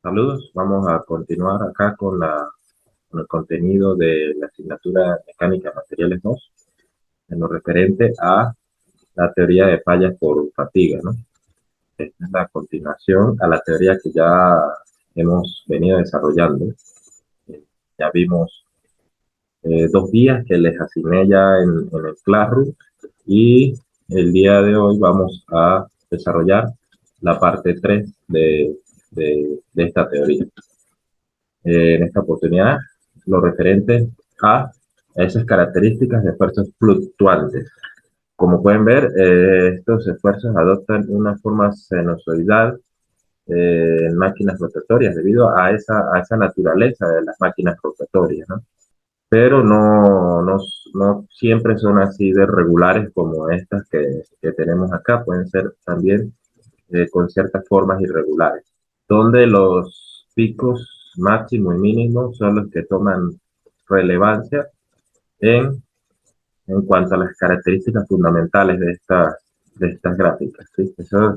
Saludos, vamos a continuar acá con el contenido de la asignatura Mecánica Materiales 2 en lo referente a la teoría de fallas por fatiga, ¿no? Esta es la continuación a la teoría que ya hemos venido desarrollando. Ya vimos 2 días que les asigné ya en el Classroom y el día de hoy vamos a desarrollar la parte 3 de esta teoría. En esta oportunidad, lo referente a esas características de esfuerzos fluctuantes. Como pueden ver, estos esfuerzos adoptan una forma sinusoidal en máquinas rotatorias debido a esa naturaleza de las máquinas rotatorias, ¿no? Pero no siempre son así de regulares como estas que tenemos acá, pueden ser también con ciertas formas irregulares, donde los picos máximo y mínimo son los que toman relevancia en, en cuanto a las características fundamentales de estas gráficas, ¿sí?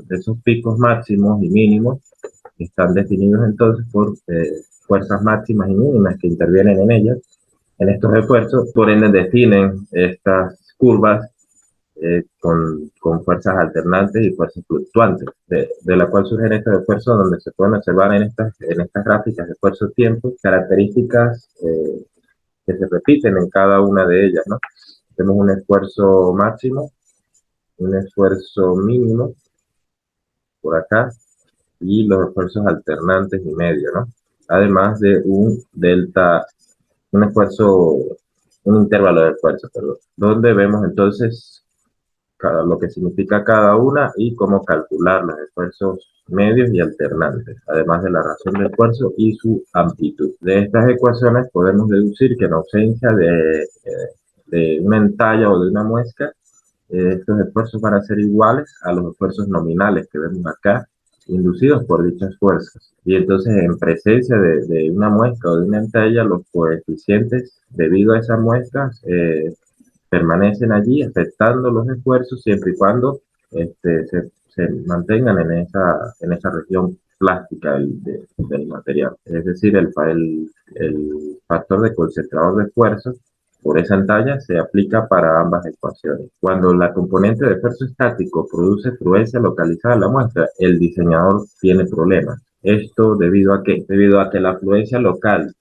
Esos picos máximos y mínimos están definidos entonces por fuerzas máximas y mínimas que intervienen en ellas, en estos esfuerzos, por ende definen estas curvas con fuerzas alternantes y fuerzas fluctuantes, de la cual surgen estos esfuerzos donde se pueden observar en estas gráficas de esfuerzo-tiempo características que se repiten en cada una de ellas, ¿no? Tenemos un esfuerzo máximo, un esfuerzo mínimo por acá y los esfuerzos alternantes y medio, ¿no? Además de un delta, un esfuerzo, un intervalo de esfuerzo, perdón, donde vemos entonces lo que significa cada una y cómo calcular los esfuerzos medios y alternantes, además de la razón de esfuerzo y su amplitud. De estas ecuaciones podemos deducir que en ausencia de una entalla o de una muesca, estos esfuerzos van a ser iguales a los esfuerzos nominales que vemos acá, inducidos por dichas fuerzas. Y entonces, en presencia de una muesca o de una entalla, los coeficientes debido a esas muestras permanecen allí afectando los esfuerzos siempre y cuando se mantengan en esa región plástica del material. Es decir, el factor de concentrador de esfuerzo por esa entalla se aplica para ambas ecuaciones. Cuando la componente de esfuerzo estático produce fluencia localizada en la muestra, el diseñador tiene problemas. ¿Esto debido a qué? Debido a que la fluencia local,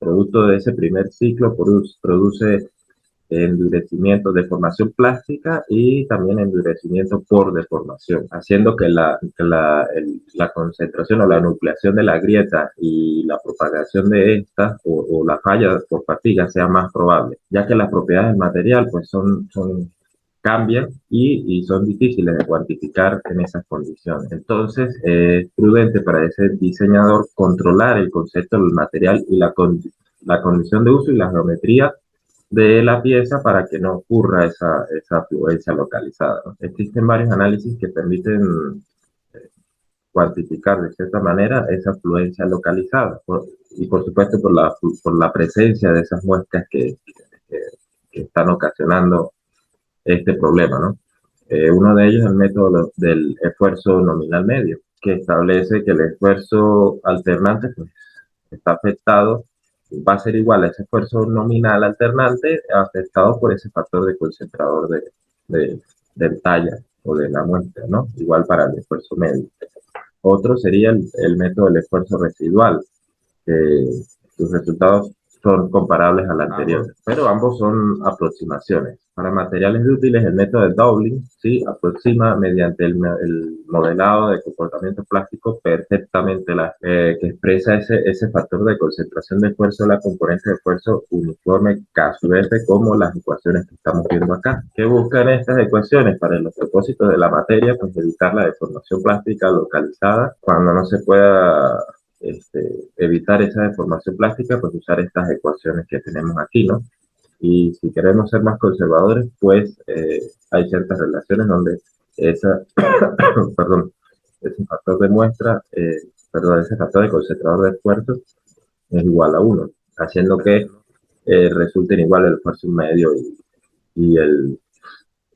producto de ese primer ciclo, produce endurecimiento, deformación plástica y también endurecimiento por deformación, haciendo que la concentración o la nucleación de la grieta y la propagación de esta o la falla por fatiga sea más probable, ya que las propiedades del material pues cambian y son difíciles de cuantificar en esas condiciones. Entonces, es prudente para ese diseñador controlar el concepto del material y la condición de uso y la geometría de la pieza para que no ocurra esa fluencia localizada, ¿no? Existen varios análisis que permiten cuantificar de cierta manera esa fluencia localizada y por supuesto por la presencia de esas muestras que están ocasionando este problema, ¿no? Uno de ellos es el método del esfuerzo nominal medio, que establece que el esfuerzo alternante pues, está afectado, va a ser igual a ese esfuerzo nominal alternante afectado por ese factor de concentrador del talla o de la muestra, ¿no? Igual para el esfuerzo medio. Otro sería el método del esfuerzo residual, que sus resultados son comparables al anterior, pero ambos son aproximaciones. Para materiales útiles, el método de Dowling ¿sí? Aproxima mediante el modelado de comportamiento plástico perfectamente que expresa ese factor de concentración de esfuerzo de la componente de esfuerzo uniforme K sub F como las ecuaciones que estamos viendo acá. ¿Qué buscan estas ecuaciones? Para los propósitos de la materia, pues evitar la deformación plástica localizada cuando no se pueda evitar esa deformación plástica, pues usar estas ecuaciones que tenemos aquí, ¿no? Y si queremos ser más conservadores, pues hay ciertas relaciones donde perdón, ese factor de muestra, ese factor de concentrador de esfuerzo es igual a 1, haciendo que resulten igual el esfuerzo medio y el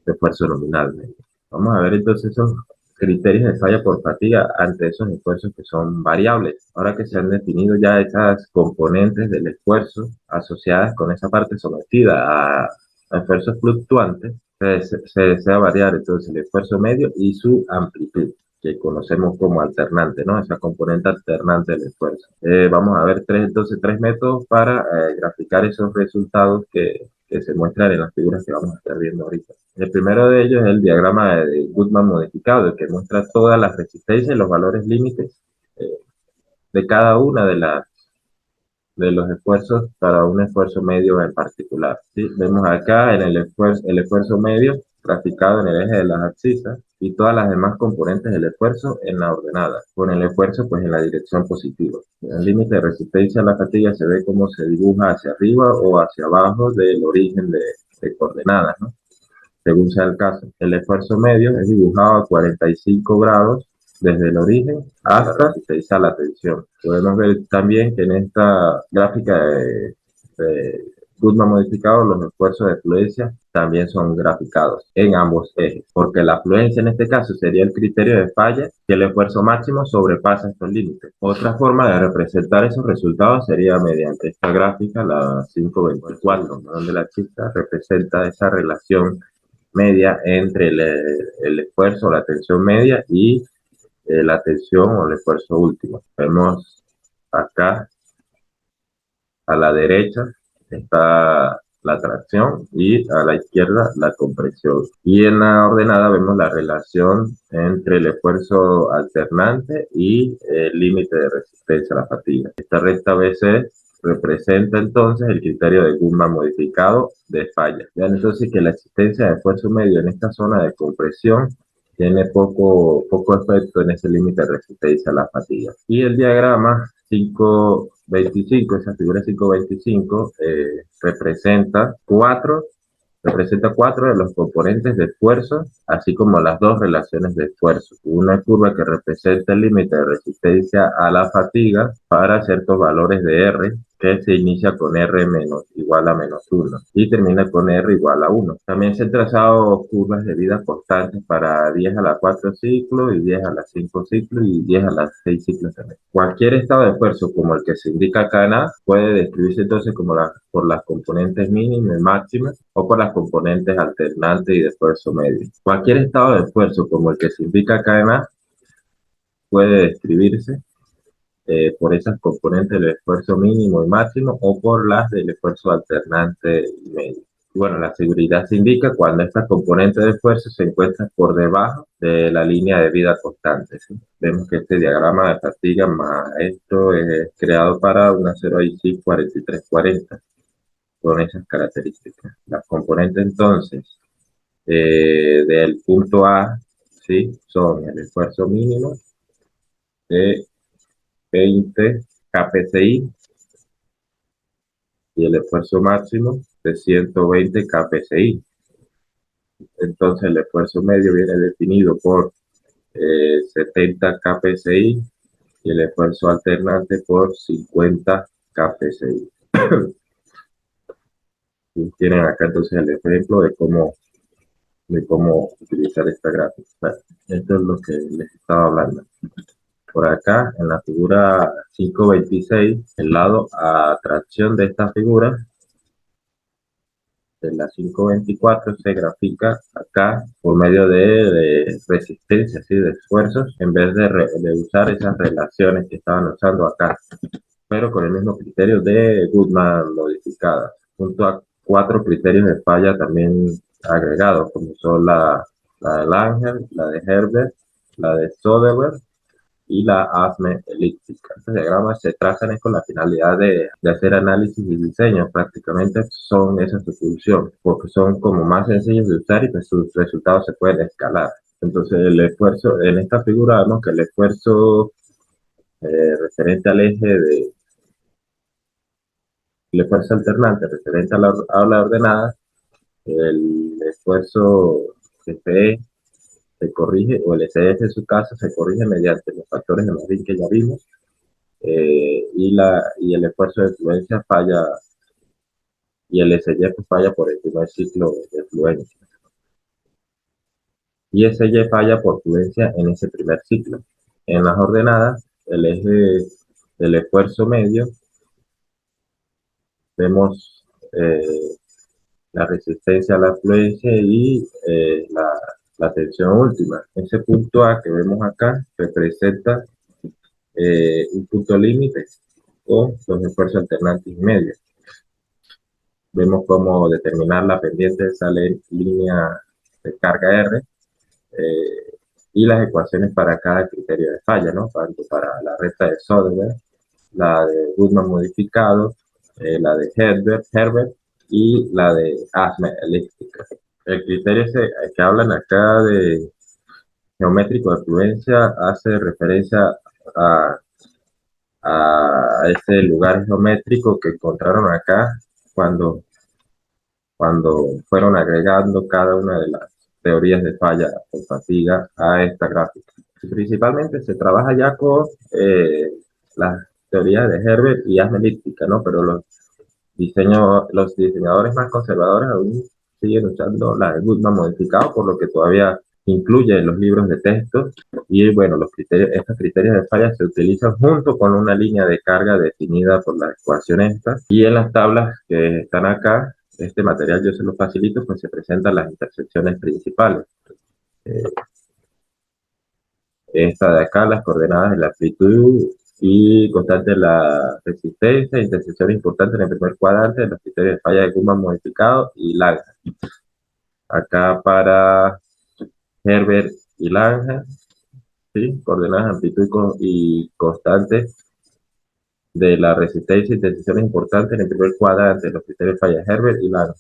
esfuerzo nominal medio. Vamos a ver entonces eso criterios de falla por fatiga ante esos esfuerzos que son variables. Ahora que se han definido ya esas componentes del esfuerzo asociadas con esa parte sometida a esfuerzos fluctuantes, se desea variar entonces el esfuerzo medio y su amplitud, que conocemos como alternante, ¿no? Esa componente alternante del esfuerzo. Vamos a ver entonces tres métodos para graficar esos resultados que se muestran en las figuras que vamos a estar viendo ahorita. El primero de ellos es el diagrama de Goodman modificado, el que muestra todas las resistencias y los valores límites de cada una de los esfuerzos para un esfuerzo medio en particular. ¿Sí? Vemos acá en el esfuerzo medio graficado en el eje de las abscisas y todas las demás componentes del esfuerzo en la ordenada, con el esfuerzo pues en la dirección positiva. El límite de resistencia a la fatiga se ve como se dibuja hacia arriba o hacia abajo del origen de coordenadas, ¿no? Según sea el caso. El esfuerzo medio es dibujado a 45 grados desde el origen hasta resistencia a la tensión. Podemos ver también que en esta gráfica de Goodman modificado, los esfuerzos de fluencia también son graficados en ambos ejes, porque la fluencia en este caso sería el criterio de falla que el esfuerzo máximo sobrepasa estos límites. Otra forma de representar esos resultados sería mediante esta gráfica, la 524, donde la chica representa esa relación media entre el esfuerzo, la tensión media y la tensión o el esfuerzo último. Vemos acá a la derecha está la tracción y a la izquierda la compresión. Y en la ordenada vemos la relación entre el esfuerzo alternante y el límite de resistencia a la fatiga. Esta recta BC representa entonces el criterio de Goodman modificado de falla. Vean entonces que la existencia de esfuerzo medio en esta zona de compresión tiene poco efecto en ese límite de resistencia a la fatiga. Y el diagrama 525, esa figura 525, representa cuatro de los componentes de esfuerzo, así como las dos relaciones de esfuerzo. Una curva que representa el límite de resistencia a la fatiga para ciertos valores de R, que se inicia con R menos igual a menos 1 y termina con R igual a 1. También se han trazado curvas de vida constantes para 10 a la 4 ciclos y 10 a la 5 ciclos y 10 a las 6 ciclos también. Cualquier estado de esfuerzo como el que se indica acá en A puede describirse entonces como por las componentes mínimas y máximas o por las componentes alternantes y de esfuerzo medio. Cualquier estado de esfuerzo como el que se indica acá en A puede describirse por esas componentes del esfuerzo mínimo y máximo o por las del esfuerzo alternante y medio. Bueno, la seguridad se indica cuando estas componentes de esfuerzo se encuentran por debajo de la línea de vida constante. ¿Sí? Vemos que este diagrama de fatiga más esto es creado para una 0IC 4340 con esas características. Las componentes entonces del punto A, ¿sí? Son el esfuerzo mínimo de 20 kPSI y el esfuerzo máximo de 120 kPSI. Entonces el esfuerzo medio viene definido por 70 kPSI y el esfuerzo alternante por 50 kPSI. Y tienen acá entonces el ejemplo de cómo utilizar esta gráfica. Bueno, esto es lo que les estaba hablando. Por acá, en la figura 526, el lado a tracción de esta figura, de la 524, se grafica acá por medio de resistencia, ¿sí? De esfuerzos, en vez de usar esas relaciones que estaban usando acá, pero con el mismo criterio de Goodman modificada, junto a cuatro criterios de falla también agregados, como son la de Langer, la de Herbert, la de Soderbergh y la ASME elíptica. Estos diagramas se trazan con la finalidad de hacer análisis y diseño. Prácticamente son esa su función, porque son como más sencillos de usar y que sus resultados se pueden escalar. Entonces el esfuerzo, en esta figura vemos que el esfuerzo referente al eje el esfuerzo alternante referente a la ordenada, el esfuerzo CFE se corrige, o el SF en su caso se corrige mediante los factores de Madrid que ya vimos, y el esfuerzo de fluencia falla, y el SY falla por el primer ciclo de fluencia. y ese Y falla por prudencia en ese primer ciclo. En las ordenadas, el eje del esfuerzo medio, vemos la resistencia a la fluencia y la tensión última. Ese punto A que vemos acá representa un punto límite con los esfuerzos alternantes y medios. Vemos cómo determinar la pendiente de esa línea de carga R y las ecuaciones para cada criterio de falla, ¿no? Tanto para la recta de Soderberg, la de Goodman modificado, la de Herbert y la de Asme elíptica. El criterio que hablan acá de geométrico de fluencia hace referencia a, a ese lugar geométrico que encontraron acá cuando, cuando fueron agregando cada una de las teorías de falla o fatiga a esta gráfica. Principalmente se trabaja ya con las teorías de Herbert y Asme elíptica, ¿no? Pero los diseñadores más conservadores aún siguen usando la de Goodman modificado, por lo que todavía incluye los libros de texto. Y bueno, estos criterios de falla se utilizan junto con una línea de carga definida por la ecuación esta. Y en las tablas que están acá, este material yo se lo facilito, pues se presentan las intersecciones principales. Esta de acá, las coordenadas de la amplitud y constante de la resistencia, intersección importante en el primer cuadrante de los criterios de falla de Goodman modificado y Lange. Acá para Herbert y Lange, ¿sí? Coordenadas amplitud y constante de la resistencia y intersección importante en el primer cuadrante de los criterios de falla de Herbert y Lange.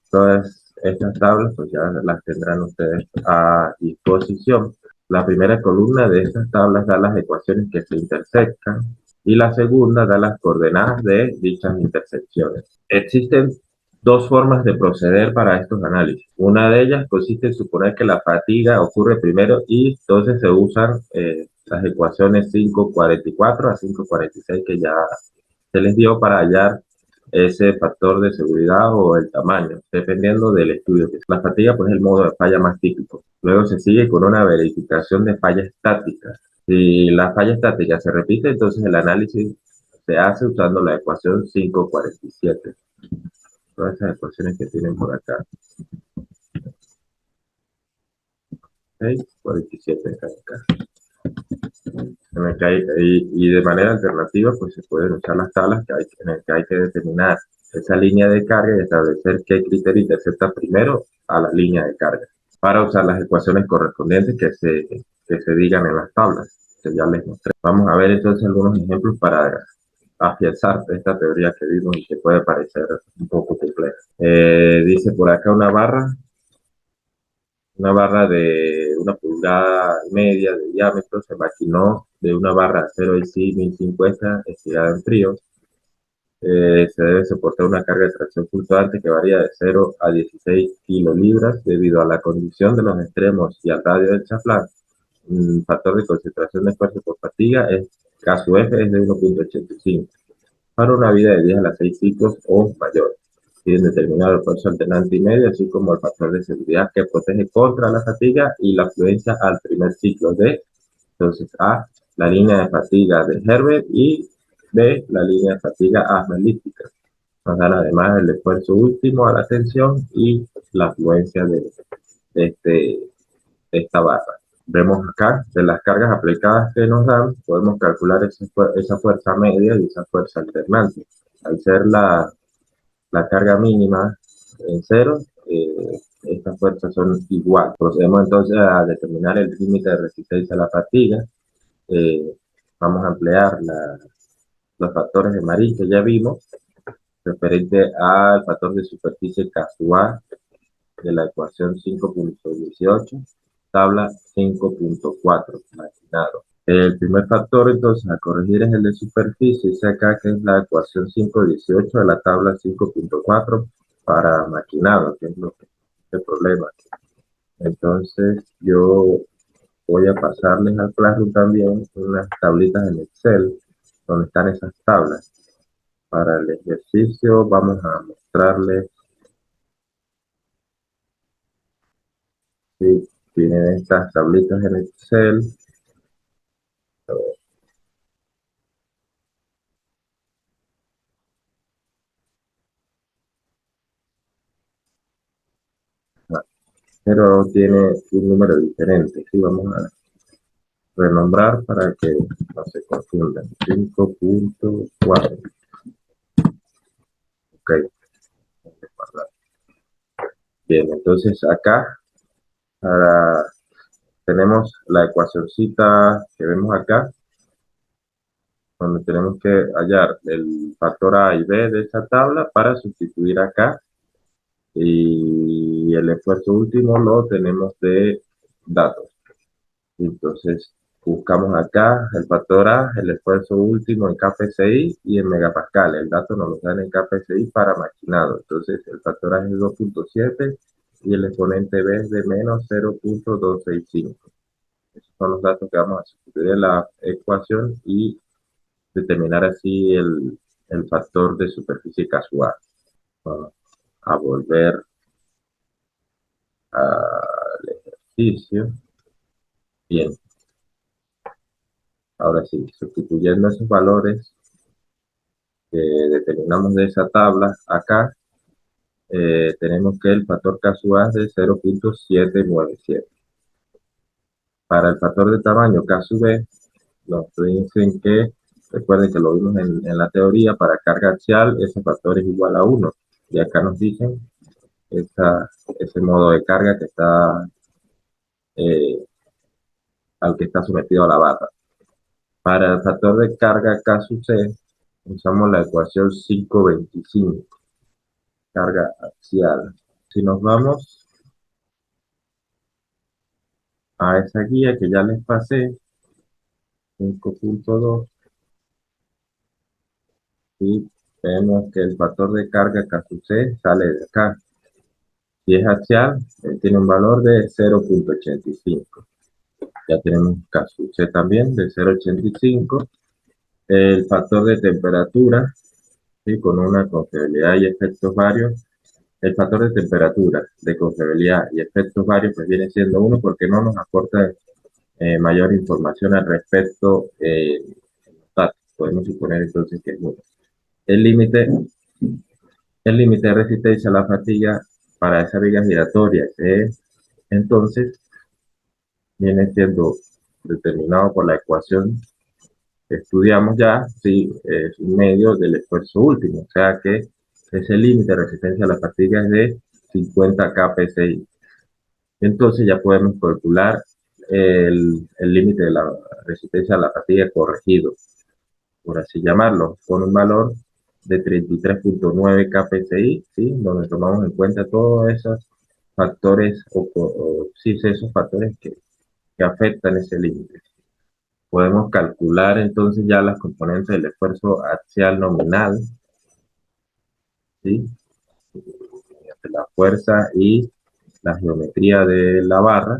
Todas estas tablas pues ya las tendrán ustedes a disposición. La primera columna de estas tablas da las ecuaciones que se intersectan y la segunda da las coordenadas de dichas intersecciones. Existen dos formas de proceder para estos análisis. Una de ellas consiste en suponer que la fatiga ocurre primero y entonces se usan las ecuaciones 544 a 546 que ya se les dio para hallar ese factor de seguridad o el tamaño, dependiendo del estudio. La fatiga pues, es el modo de falla más típico. Luego se sigue con una verificación de falla estática. Si la falla estática se repite, entonces el análisis se hace usando la ecuación 547. Todas esas ecuaciones que tienen por acá. 647 acá. En el que y de manera alternativa, pues se pueden usar las tablas en el que hay que determinar esa línea de carga y establecer qué criterio intercepta primero a la línea de carga para usar las ecuaciones correspondientes que se digan en las tablas que ya les mostré. Vamos a ver entonces algunos ejemplos para afianzar esta teoría que vimos y que puede parecer un poco compleja. Dice por acá una barra de 1,5 pulgadas de diámetro se maquinó de una barra de acero IC 1050 estirada en frío. Se debe soportar una carga de tracción fluctuante que varía de 0 a 16 kilolibras debido a la condición de los extremos y al radio del chaflán. El factor de concentración de esfuerzo por fatiga es K sub F es de 1,85 para una vida de 10 a las 6 ciclos o mayor. Tienen determinado el esfuerzo alternante y medio, así como el factor de seguridad que protege contra la fatiga y la afluencia al primer ciclo de, entonces, A, la línea de fatiga de Herbert y B, la línea de fatiga asma-elíptica. Nos dan además el esfuerzo último a la tensión y la afluencia de esta barra. Vemos acá, de las cargas aplicadas que nos dan, podemos calcular esa fuerza media y esa fuerza alternante. Al ser la carga mínima en cero, estas fuerzas son iguales. Procedemos entonces a determinar el límite de resistencia a la fatiga. Vamos a emplear los factores de Marin que ya vimos, referente al factor de superficie casual de la ecuación 5.18, tabla 5.4, imaginado. El primer factor entonces a corregir es el de superficie, dice acá que es la ecuación 5.18 de la tabla 5.4 para maquinado, que es lo que es el problema. Entonces yo voy a pasarles al Classroom también unas tablitas en Excel donde están esas tablas. Para el ejercicio vamos a mostrarles Sí, tienen estas tablitas en Excel. Pero tiene un número diferente. Sí, vamos a renombrar para que no se confundan. 5.4. Ok, bien, entonces acá para, tenemos la ecuacióncita que vemos acá, donde tenemos que hallar el factor A y B de esa tabla para sustituir acá, y el esfuerzo último lo tenemos de datos. Entonces buscamos acá el factor A, el esfuerzo último en kPSI y en megapascal. El dato nos lo dan en kPSI para machinado. Entonces el factor A es de 2.7 y el exponente B es de menos 0.265. Esos son los datos que vamos a sustituir en la ecuación y determinar así el factor de superficie casual. Vamos a volver al ejercicio. Bien, ahora sí, sustituyendo esos valores que determinamos de esa tabla acá, tenemos que el factor casual es de 0.797. Para el factor de tamaño K sub B, nos dicen que, recuerden que lo vimos en la teoría, para carga axial ese factor es igual a 1. Y acá nos dicen ese modo de carga que está, eh, al que está sometido a la barra. Para el factor de carga K sub C, usamos la ecuación 525, carga axial. Si nos vamos a esa guía que ya les pasé, 5.2, y vemos que el factor de carga K sub C sale de acá. Si es axial, tiene un valor de 0.85. Ya tenemos K sub C también de 0.85. El factor de temperatura, ¿sí? Con una confiabilidad y efectos varios. El factor de temperatura, de confiabilidad y efectos varios, pues viene siendo 1 porque no nos aporta mayor información al respecto. Podemos suponer entonces que es 1. El límite El límite de resistencia a la fatiga para esa viga giratoria, entonces viene siendo determinado por la ecuación que estudiamos ya, sí, es un medio del esfuerzo último, o sea que ese límite de resistencia a la fatiga es de 50 kPSI. Entonces ya podemos calcular el límite de la resistencia a la fatiga corregido, por así llamarlo, con un valor de 33.9 kPSI, ¿sí? Donde tomamos en cuenta todos esos factores, sí, esos factores que afectan ese límite. Podemos calcular entonces ya las componentes del esfuerzo axial nominal, ¿sí? La fuerza y la geometría de la barra,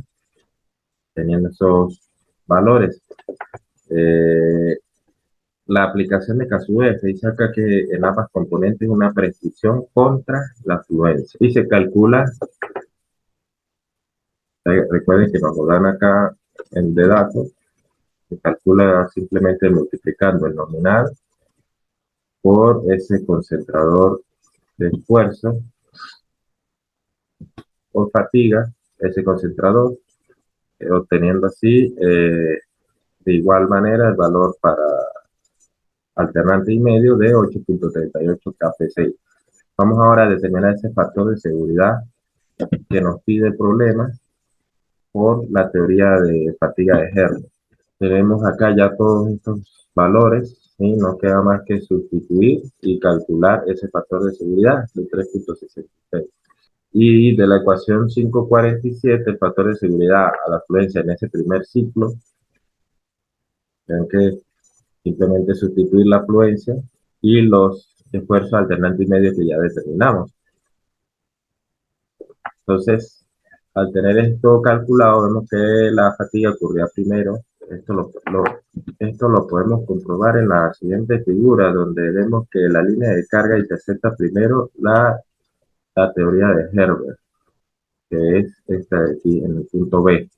teniendo esos valores. Eh, La aplicación de KSUE se dice acá que en ambas componentes una precisión contra la fluencia. Y se calcula, recuerden que nos lo dan acá en de datos, se calcula simplemente multiplicando el nominal por ese concentrador de esfuerzo por fatiga, ese concentrador, obteniendo así de igual manera el valor para alternante y medio de 8.38 kPSI. Vamos ahora a determinar ese factor de seguridad que nos pide el problema por la teoría de fatiga de Hertz. Tenemos acá ya todos estos valores y no queda más que sustituir y calcular ese factor de seguridad de 3.66. Y de la ecuación 547, el factor de seguridad a la fluencia en ese primer ciclo, tienen que simplemente sustituir la fluencia y los esfuerzos alternantes y medios que ya determinamos. Entonces, al tener esto calculado, vemos que la fatiga ocurría primero. Esto lo podemos comprobar en la siguiente figura, donde vemos que la línea de carga intersecta primero la teoría de Herbert. que es esta de aquí en el punto B.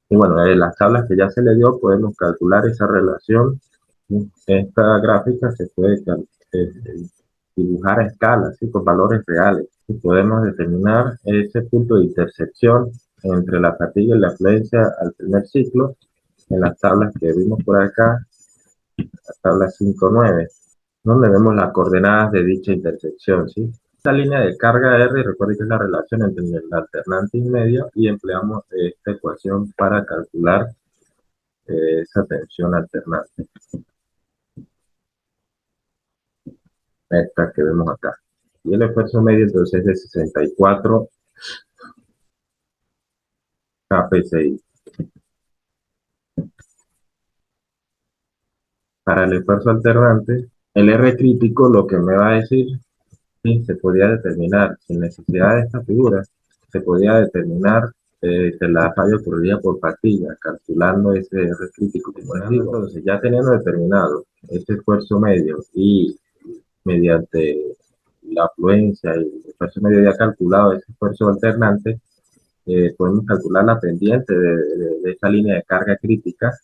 Y bueno, en las tablas que ya se le dio podemos calcular esa relación. Esta gráfica se puede dibujar a escala, ¿sí? Con valores reales. Y podemos determinar ese punto de intersección entre la fatiga y la afluencia al primer ciclo en las tablas que vimos por acá, la tabla 5.9, donde vemos las coordenadas de dicha intersección, ¿sí? Esta línea de carga R, recuerden que es la relación entre el alternante y medio, y empleamos esta ecuación para calcular esa tensión alternante, esta que vemos acá. Y el esfuerzo medio entonces es de 64 kPSI. Para el esfuerzo alternante, el R crítico lo que me va a decir, sí, se podía determinar, sin necesidad de esta figura, se podía determinar que la falla ocurriría por fatiga, calculando ese R crítico. Como les digo, entonces ya teniendo determinado este esfuerzo medio y mediante la afluencia y el esfuerzo medio ya calculado ese esfuerzo alternante, podemos calcular la pendiente de esta línea de carga crítica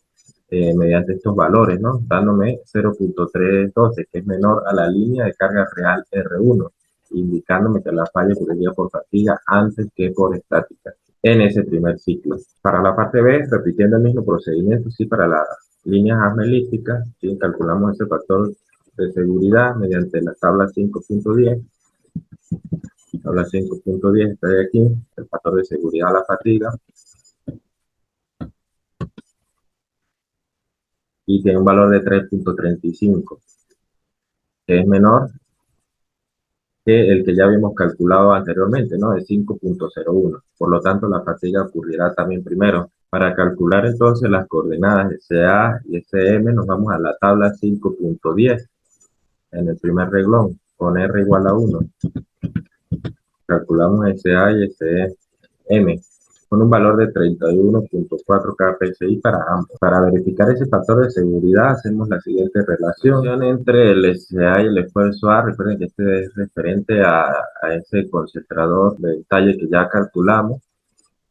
mediante estos valores, ¿no? Dándome 0.312, que es menor a la línea de carga real R1, indicándome que la falla ocurriría por fatiga antes que por estática en ese primer ciclo. Para la parte B, repitiendo el mismo procedimiento, sí, para las líneas asmelísticas, ¿sí? Calculamos ese factor de seguridad mediante la tabla 5.10. Tabla 5.10 está de aquí, el factor de seguridad a la fatiga, y tiene un valor de 3.35, que es menor que el que ya habíamos calculado anteriormente, ¿no? De 5.01. Por lo tanto, la fatiga ocurrirá también primero. Para calcular entonces las coordenadas SA y SM, nos vamos a la tabla 5.10 en el primer reglón, con R igual a 1. Calculamos SA y SM con un valor de 31.4 kPSI para ambos. Para verificar ese factor de seguridad hacemos la siguiente relación entre el SA y el esfuerzo A. Recuerden que este es referente a ese concentrador de talle que ya calculamos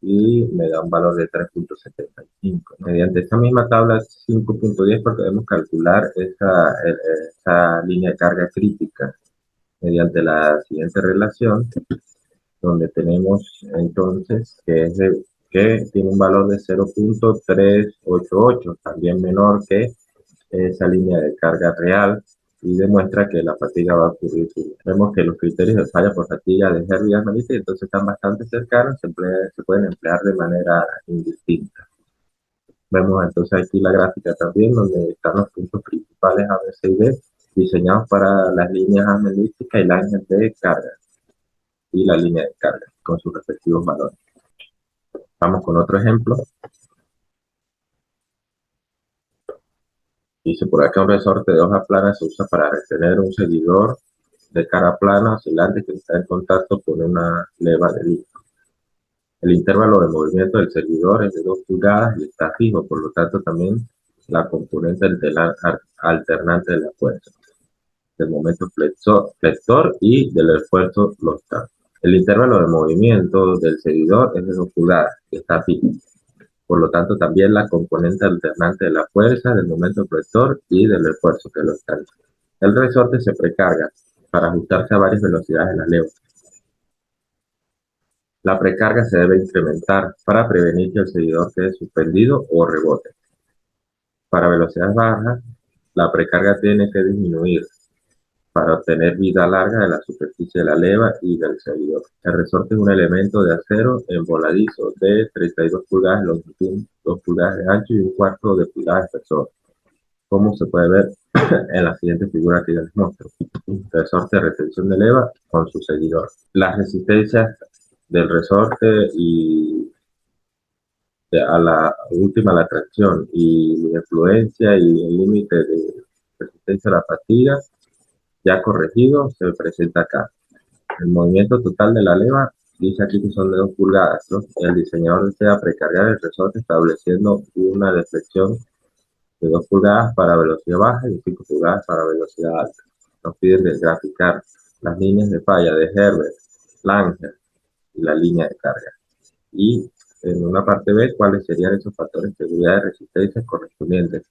y me da un valor de 3.75. Mediante esta misma tabla 5.10 podemos calcular esa línea de carga crítica mediante la siguiente relación, donde tenemos entonces que tiene un valor de 0.388, también menor que esa línea de carga real, y demuestra que la fatiga va a ocurrir. Vemos que los criterios de falla por fatiga de Hervey y Asmelite entonces están bastante cercanos, se pueden emplear de manera indistinta. Vemos entonces aquí la gráfica también, donde están los puntos principales A, B, C y D, diseñados para las líneas asmelísticas y la línea de carga y la línea de carga con sus respectivos valores. Vamos con otro ejemplo. Dice por acá: un resorte de hoja plana se usa para retener un seguidor de cara plana oscilante que está en contacto con una leva de disco. El intervalo de movimiento del seguidor es de 2 pulgadas y está fijo, por lo tanto también la componente alternante de la fuerza, del momento flexor y del esfuerzo local. El intervalo de movimiento del seguidor es de 2 pulgadas y está fijo. Por lo tanto, también la componente alternante de la fuerza, del momento flexor y del esfuerzo que lo alcanza. El resorte se precarga para ajustarse a varias velocidades de la leva. La precarga se debe incrementar para prevenir que el seguidor quede suspendido o rebote. Para velocidades bajas, la precarga tiene que disminuir para obtener vida larga de la superficie de la leva y del seguidor. El resorte es un elemento de acero envoladizo de 32 pulgadas de longitud, 2 pulgadas de ancho y 1/4 de pulgada de espesor, como se puede ver en la siguiente figura que ya les muestro. Resorte de retención de leva con su seguidor. Las resistencias del resorte y a la última, la tracción y la influencia y el límite de resistencia a la fatiga ya corregido se presenta acá. El movimiento total de la leva dice aquí que son de 2 pulgadas, ¿no? El diseñador desea precargar el resorte estableciendo una deflexión de 2 pulgadas para velocidad baja y 5 pulgadas para velocidad alta. Nos piden desgraficar las líneas de falla de Herbert, Langer y la línea de carga. y en una parte B cuáles serían esos factores de seguridad y resistencia correspondientes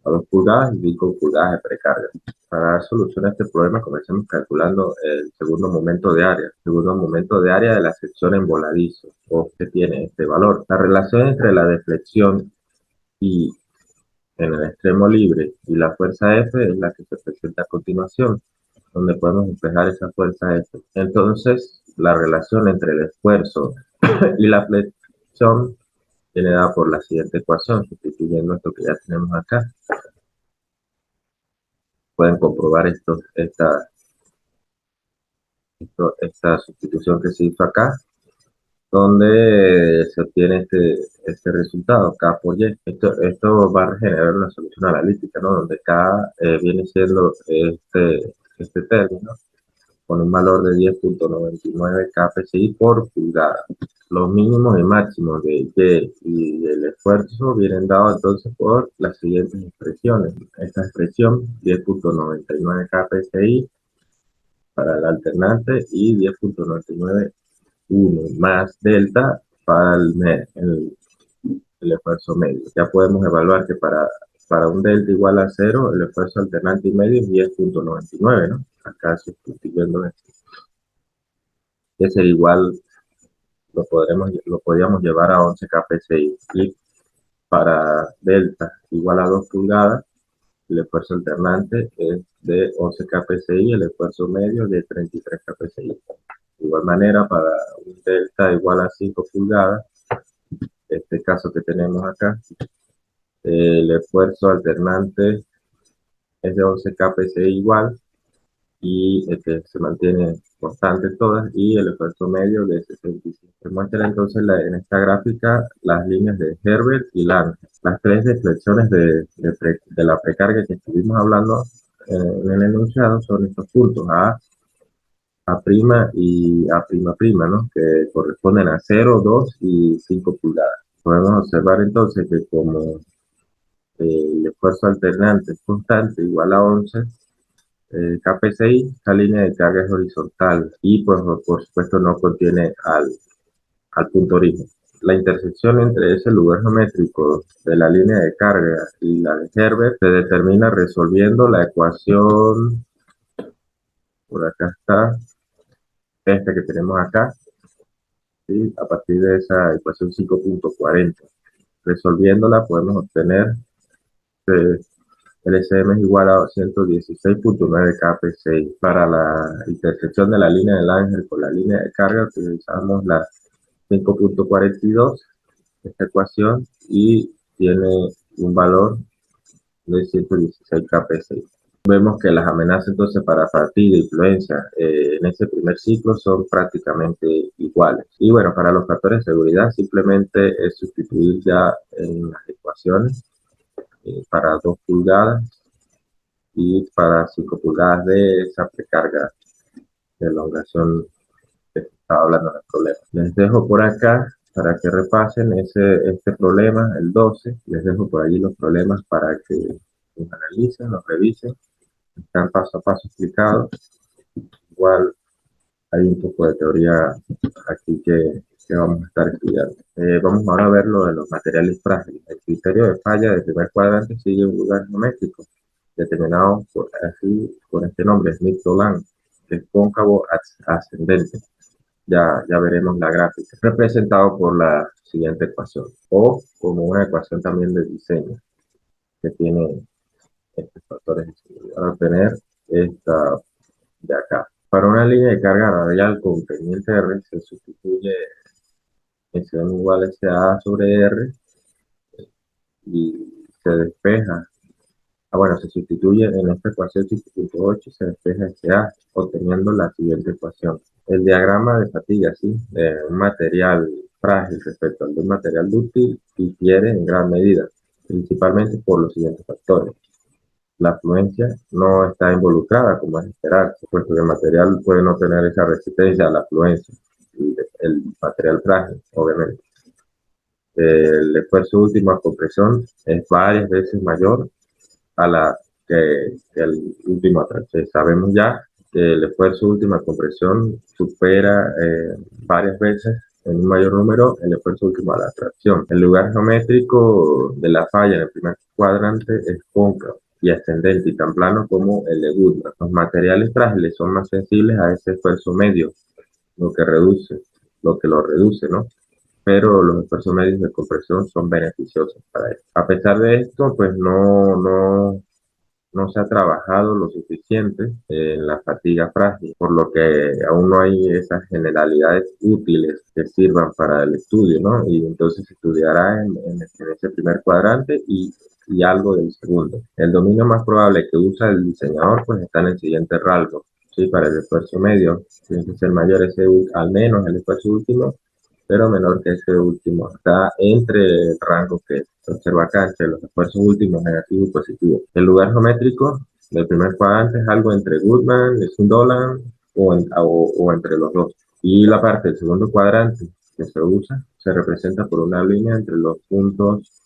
a 2 pulgadas y 5 pulgadas de precarga. Para dar solución a este problema, comencemos calculando el segundo momento de área. El segundo momento de área de la sección en voladizo, o que tiene este valor. La relación entre la deflexión y en el extremo libre y la fuerza F es la que se presenta a continuación, donde podemos despejar esa fuerza F. Entonces, la relación entre el esfuerzo y la flexión viene dada por la siguiente ecuación, sustituyendo esto que ya tenemos acá. Pueden comprobar esta sustitución que se hizo acá, donde se obtiene este resultado, K por Y. Esto va a generar una solución analítica, ¿no? Donde K viene siendo este término, con un valor de 10.99 kPsi por pulgada. Los mínimos y máximos de Y y del esfuerzo vienen dados entonces por las siguientes expresiones. Esta expresión, 10.99 kPsi para el alternante y 10.991 más delta para el esfuerzo medio. Ya podemos evaluar que para un delta igual a 0, el esfuerzo alternante y medio es 10.99, ¿no? Acá sustituyendo esto. Que sería igual, lo podríamos llevar a 11 kPsi. Y para delta igual a 2 pulgadas, el esfuerzo alternante es de 11 kPsi, el esfuerzo medio de 33 kPsi. De igual manera, para un delta igual a 5 pulgadas, este caso que tenemos acá, el esfuerzo alternante es de 11 kPsi igual, y que se mantiene constante todas, y el esfuerzo medio de 65. Se muestra entonces en esta gráfica las líneas de Herbert y Lange. Las tres deflexiones de la precarga que estuvimos hablando en el enunciado son estos puntos A' y A'', ¿no? Que corresponden a 0, 2 y 5 pulgadas. Podemos observar entonces que como el esfuerzo alternante es constante igual a 11 kPsi, esta línea de carga es horizontal y pues, por supuesto no contiene al punto origen. La intersección entre ese lugar geométrico de la línea de carga y la de Herbert se determina resolviendo la ecuación, por acá está, esta que tenemos acá, ¿sí? A partir de esa ecuación 5.40. Resolviéndola podemos obtener eh, el SM es igual a 116.9 kPsi. Para la intersección de la línea del ángel con la línea de carga utilizamos la 5.42, esta ecuación, y tiene un valor de 116 kPsi. Vemos que las amenazas entonces para fatiga e influencia en ese primer ciclo son prácticamente iguales. Y bueno, para los factores de seguridad simplemente es sustituir ya en las ecuaciones para 2 pulgadas y para 5 pulgadas de esa precarga de elongación que estaba hablando del problema. Les dejo por acá para que repasen este problema, el 12. Les dejo por allí los problemas para que los analicen, los revisen. Están paso a paso explicados. Igual hay un poco de teoría aquí que vamos a estar estudiando. Vamos ahora a ver lo de los materiales frágiles. El criterio de falla del primer cuadrante sigue un lugar geométrico determinado por este nombre, Smith-Dolan, que es cóncavo ascendente. Ya veremos la gráfica, representado por la siguiente ecuación, o como una ecuación también de diseño, que tiene estos factores de seguridad. Para obtener esta de acá. Para una línea de carga radial con pendiente R, se sustituye S1 igual a SA sobre R y se despeja. Bueno, se sustituye en esta ecuación 5.8, se despeja SA, obteniendo la siguiente ecuación. El diagrama de fatiga, ¿sí? De un material frágil respecto al de un material dúctil difiere en gran medida, principalmente por los siguientes factores. La afluencia no está involucrada, como es esperarse, puesto que el material puede no tener esa resistencia a la afluencia, el material frágil, obviamente. El esfuerzo último a compresión es varias veces mayor a la que el último atraque. Sabemos ya que el esfuerzo último a compresión supera varias veces en un mayor número el esfuerzo último a la tracción. El lugar geométrico de la falla en el primer cuadrante es cóncavo y ascendente y tan plano como el de Goodman. Los materiales frágiles son más sensibles a ese esfuerzo medio, lo que lo reduce, ¿no? Pero los esfuerzos medios de compresión son beneficiosos para él. A pesar de esto, pues no se ha trabajado lo suficiente en la fatiga frágil, por lo que aún no hay esas generalidades útiles que sirvan para el estudio, ¿no? Y entonces se estudiará en ese primer cuadrante y algo del segundo. El dominio más probable que usa el diseñador pues está en el siguiente rasgo. Sí, para el esfuerzo medio tiene que ser mayor ese, al menos el esfuerzo último, pero menor que ese último. Está entre el rango que se observa acá, entre los esfuerzos últimos negativos y positivos. El lugar geométrico del primer cuadrante es algo entre Goodman, Sundolan o entre los dos. Y la parte del segundo cuadrante que se usa se representa por una línea entre los puntos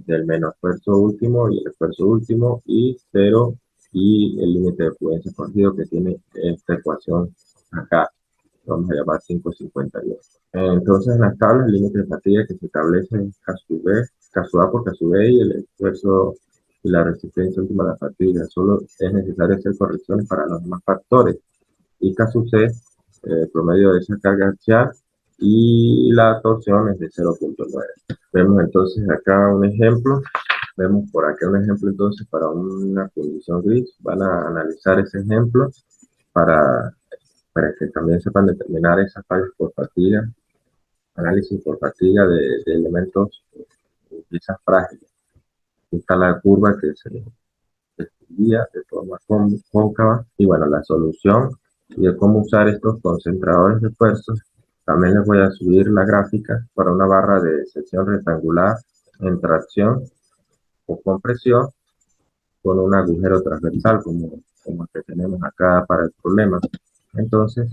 del menos esfuerzo último y el esfuerzo último y cero y el límite de prudencia escogido que tiene esta ecuación acá. Vamos a llamar 5,52. Entonces, en las tablas, el límite de fatiga que se establece es K A por K B y el esfuerzo y la resistencia última a la fatiga. Solo es necesario hacer correcciones para los demás factores. Y K C, promedio de esa carga axial, y la torsión es de 0,9. Vemos entonces acá un ejemplo. Vemos por acá un ejemplo entonces para una condición gris. Van a analizar ese ejemplo para, para que también sepan determinar esas fallas por fatiga, análisis por fatiga de elementos, piezas frágiles. Aquí está la curva que se describía de forma cóncava y bueno, la solución y de cómo usar estos concentradores de esfuerzos. También les voy a subir la gráfica para una barra de sección rectangular en tracción o compresión con un agujero transversal como el que tenemos acá para el problema. Entonces,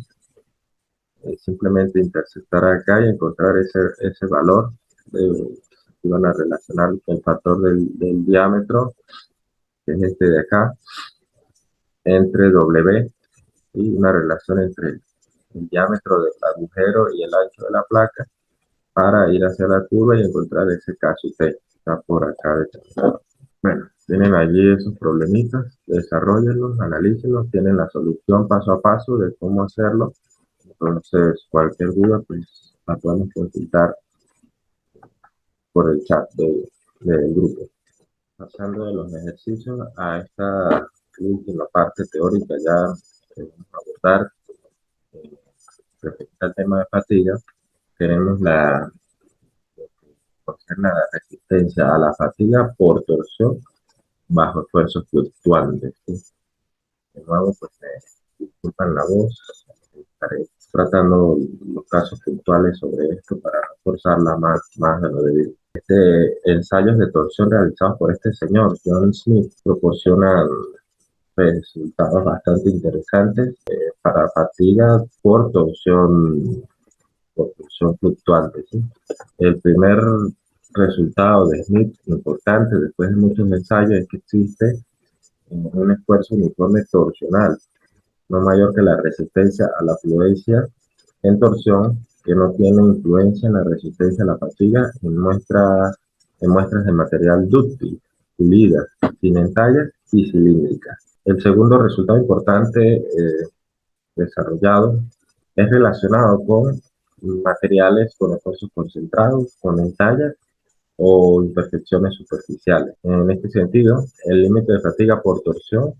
simplemente interceptar acá y encontrar ese valor. Y van a relacionar el factor del diámetro, que es este de acá, entre W y una relación entre el diámetro del agujero y el ancho de la placa para ir hacia la curva y encontrar ese caso T. Está por acá determinado. Bueno, tienen allí esos problemitas, desarrollenlos, analícenlos, tienen la solución paso a paso de cómo hacerlo. Entonces, cualquier duda, pues la podemos consultar por el chat del grupo. Pasando de los ejercicios a esta última parte teórica, ya vamos a abordar respecto al tema de fatiga. Tenemos la resistencia a la fatiga por torsión bajo esfuerzos fluctuantes. ¿Sí? De nuevo, pues disculpan la voz, estaré tratando los casos puntuales sobre esto para reforzarla más de lo debido. Ensayos de torsión realizados por este señor, John Smith, proporcionan resultados bastante interesantes para fatiga por torsión fluctuante. ¿Sí? El primer resultado de Smith, importante después de muchos ensayos, es que existe un esfuerzo uniforme torsional, no mayor que la resistencia a la fluencia en torsión, que no tiene influencia en la resistencia a la fatiga en muestras de material dúctil, pulidas, sin entallas y cilíndricas. El segundo resultado importante desarrollado es relacionado con materiales con esfuerzos concentrados, con entallas o imperfecciones superficiales. En este sentido, el límite de fatiga por torsión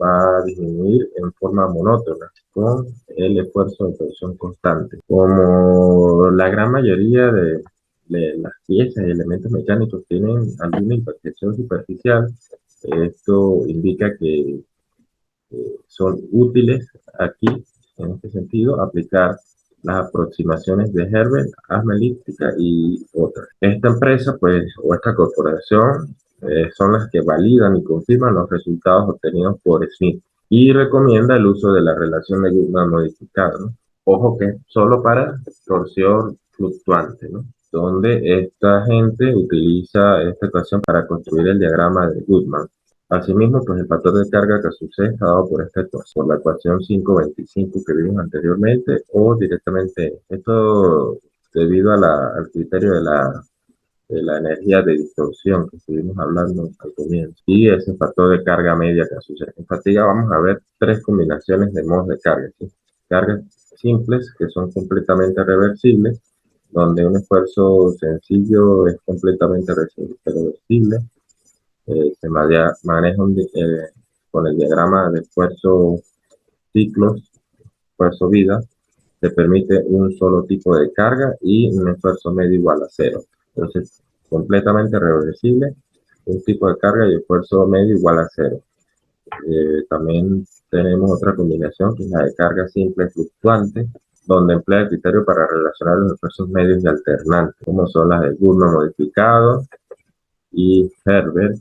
va a disminuir en forma monótona con el esfuerzo de torsión constante. Como la gran mayoría de las piezas y elementos mecánicos tienen alguna imperfección superficial, esto indica que son útiles aquí, en este sentido, aplicar las aproximaciones de Herbert, Asma Elíptica y otras. Esta empresa, pues, o esta corporación, son las que validan y confirman los resultados obtenidos por Smith y recomienda el uso de la relación de Goodman modificada, ¿no? Ojo que es solo para torsión fluctuante, ¿no? Donde esta gente utiliza esta ecuación para construir el diagrama de Goodman. Asimismo, pues el factor de carga que sucede está dado por esta ecuación, por la ecuación 525 que vimos anteriormente, o directamente esto debido al criterio de la energía de distorsión que estuvimos hablando al comienzo, y ese factor de carga media que sucede. En fatiga vamos a ver tres combinaciones de modos de carga, ¿sí? Cargas simples, que son completamente reversibles, donde un esfuerzo sencillo es completamente reversible. Se maneja con el diagrama de esfuerzo ciclos, esfuerzo vida, se permite un solo tipo de carga y un esfuerzo medio igual a cero. Entonces, completamente reversible, un tipo de carga y esfuerzo medio igual a cero. También tenemos otra combinación que es la de carga simple fluctuante, donde emplea el criterio para relacionar los esfuerzos medios y alternantes, como son las de Gurman modificado y Herbert,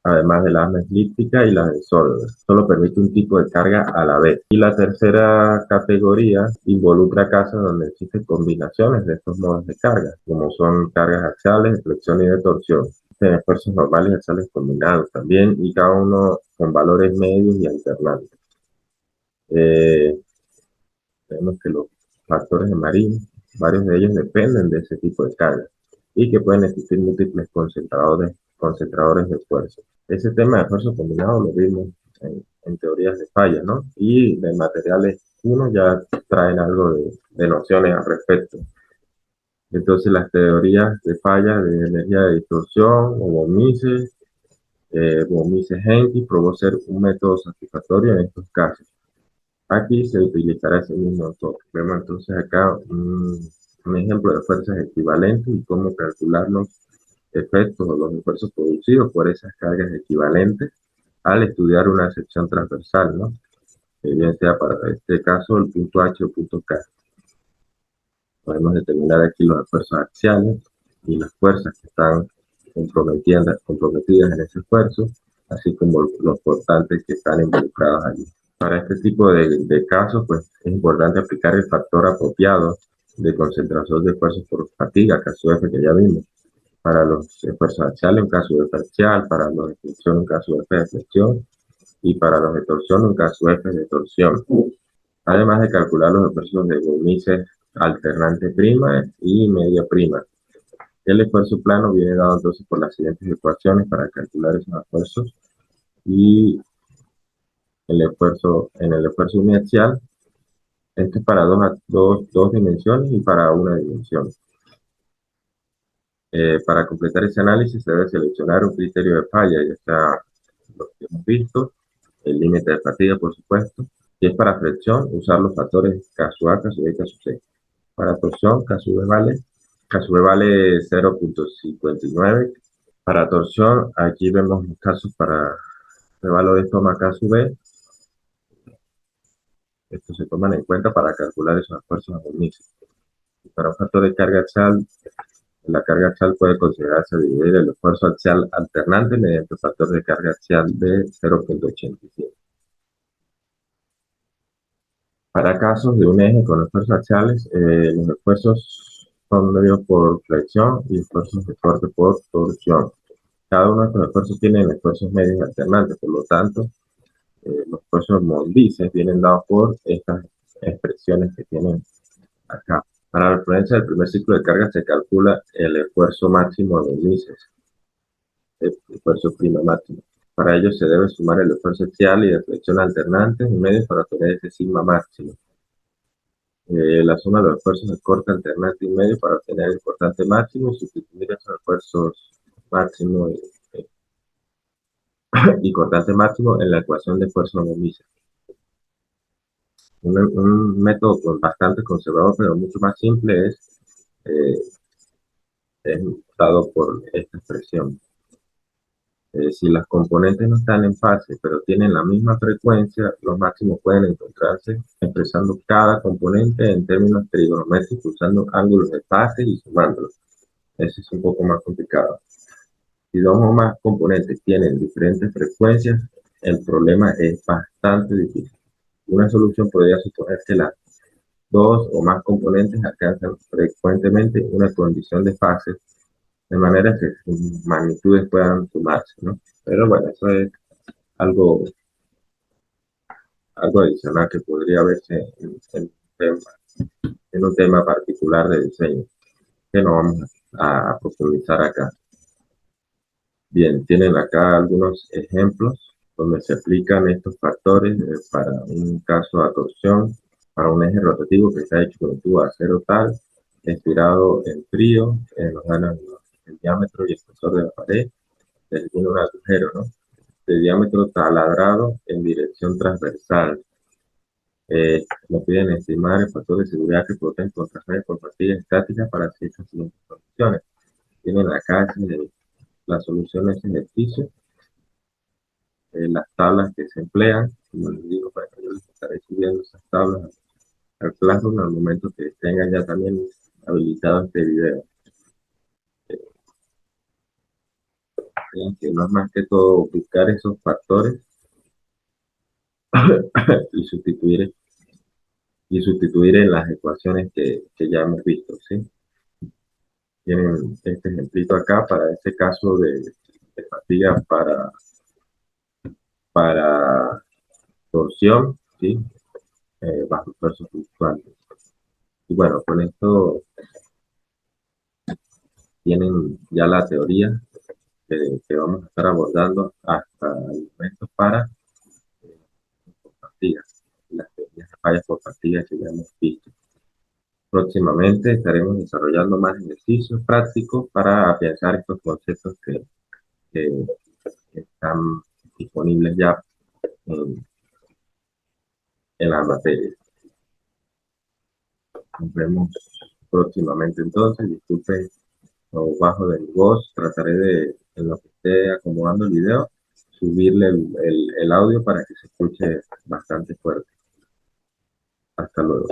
además de las elíptica y las de Solver. Solo permite un tipo de carga a la vez. Y la tercera categoría involucra casos donde existen combinaciones de estos modos de carga, como son cargas axiales, de flexión y de torsión. Existen esfuerzos normales y axiales combinados también, y cada uno con valores medios y alternantes. Vemos que los factores de Marin, varios de ellos dependen de ese tipo de carga, y que pueden existir múltiples concentradores de esfuerzo. Ese tema de esfuerzo combinado lo vimos en teorías de fallas, ¿no? Y de materiales 1 ya traen algo de nociones al respecto. Entonces, las teorías de fallas de energía de distorsión o Von-Mises-Henke probó ser un método satisfactorio en estos casos. Aquí se utilizará ese mismo enfoque. Vemos entonces acá un ejemplo de fuerzas equivalentes y cómo calcular los efectos o los esfuerzos producidos por esas cargas equivalentes al estudiar una sección transversal, ¿no? Bien sea para este caso el punto H o punto K. Podemos determinar aquí los esfuerzos axiales y las fuerzas que están comprometidas en ese esfuerzo, así como los portantes que están involucrados allí. Para este tipo de casos, pues es importante aplicar el factor apropiado de concentración de esfuerzos por fatiga, caso F que ya vimos. Para los esfuerzos axiales, un caso de F axial, para los de flexión, un caso de F de flexión, y para los de torsión, un caso F de torsión. Además de calcular los esfuerzos de Von-Mises alternante prima y media prima. El esfuerzo plano viene dado entonces por las siguientes ecuaciones para calcular esos esfuerzos, y en el esfuerzo uniaxial, este es para dos dimensiones y para una dimensión. Para completar ese análisis se debe seleccionar un criterio de falla, ya sea lo que hemos visto, el límite de fatiga, por supuesto. Si es para flexión, usar los factores K-A, K-B y K-C. Para torsión, K-V vale 0.59. Para torsión, aquí vemos los casos para el valor de toma K-B. Estos se toman en cuenta para calcular esos esfuerzos a inicio. Para un factor de carga axial, la carga axial puede considerarse dividir el esfuerzo axial alternante mediante el factor de carga axial de 0.85. Para casos de un eje con esfuerzos axiales, los esfuerzos son medidos por flexión y esfuerzos de corte por torsión. Cada uno de estos esfuerzos tiene esfuerzos medios alternantes, por lo tanto, los esfuerzos Von-Mises vienen dados por estas expresiones que tienen acá. Para la referencia del primer ciclo de carga se calcula el esfuerzo máximo de Von-Mises, el esfuerzo prima máximo. Para ello se debe sumar el esfuerzo axial y de flexión alternantes y medios para obtener ese sigma máximo. La suma de los esfuerzos de corte alternante y medio para obtener el cortante máximo, sustituir esos esfuerzos máximo y cortante máximo en la ecuación de esfuerzo Von-Mises. Un método bastante conservador, pero mucho más simple, es dado por esta expresión. Si las componentes no están en fase, pero tienen la misma frecuencia, los máximos pueden encontrarse expresando cada componente en términos trigonométricos usando ángulos de fase y sumándolos. Eso es un poco más complicado. Si dos o más componentes tienen diferentes frecuencias, el problema es bastante difícil. Una solución podría suponer que las dos o más componentes alcanzan frecuentemente una condición de fase de manera que sus magnitudes puedan sumarse, ¿no? Pero bueno, eso es algo, algo adicional que podría verse en un tema particular de diseño, que no vamos a profundizar acá. Bien, tienen acá algunos ejemplos donde se aplican estos factores para un caso de torsión, para un eje rotativo que está hecho con un tubo de acero tal, estirado en frío, nos dan el diámetro y espesor de la pared, tiene un agujero, ¿no? De diámetro taladrado en dirección transversal. Nos piden estimar el factor de seguridad que protege contra fallas por fatiga estática para ciertas siguientes condiciones. Tienen acá las soluciones de ejercicio, las tablas que se emplean, como les digo, para que yo les estaré subiendo esas tablas al Classroom al momento que tengan ya también habilitado este video. Que no es más que todo buscar esos factores y sustituir en las ecuaciones que ya hemos visto, ¿sí? Tienen este ejemplito acá para este caso de fatiga para torsión, ¿sí? Bajo esfuerzos fluctuantes. Y bueno, con esto tienen ya la teoría que vamos a estar abordando hasta el momento para fatigas, las teorías de fallas por fatiga que ya hemos visto. Próximamente estaremos desarrollando más ejercicios prácticos para afianzar estos conceptos que están disponibles ya en, en la materia. Nos vemos próximamente entonces. Disculpen lo bajo de mi voz. Trataré de, en lo que esté acomodando el video, subirle el audio para que se escuche bastante fuerte. Hasta luego.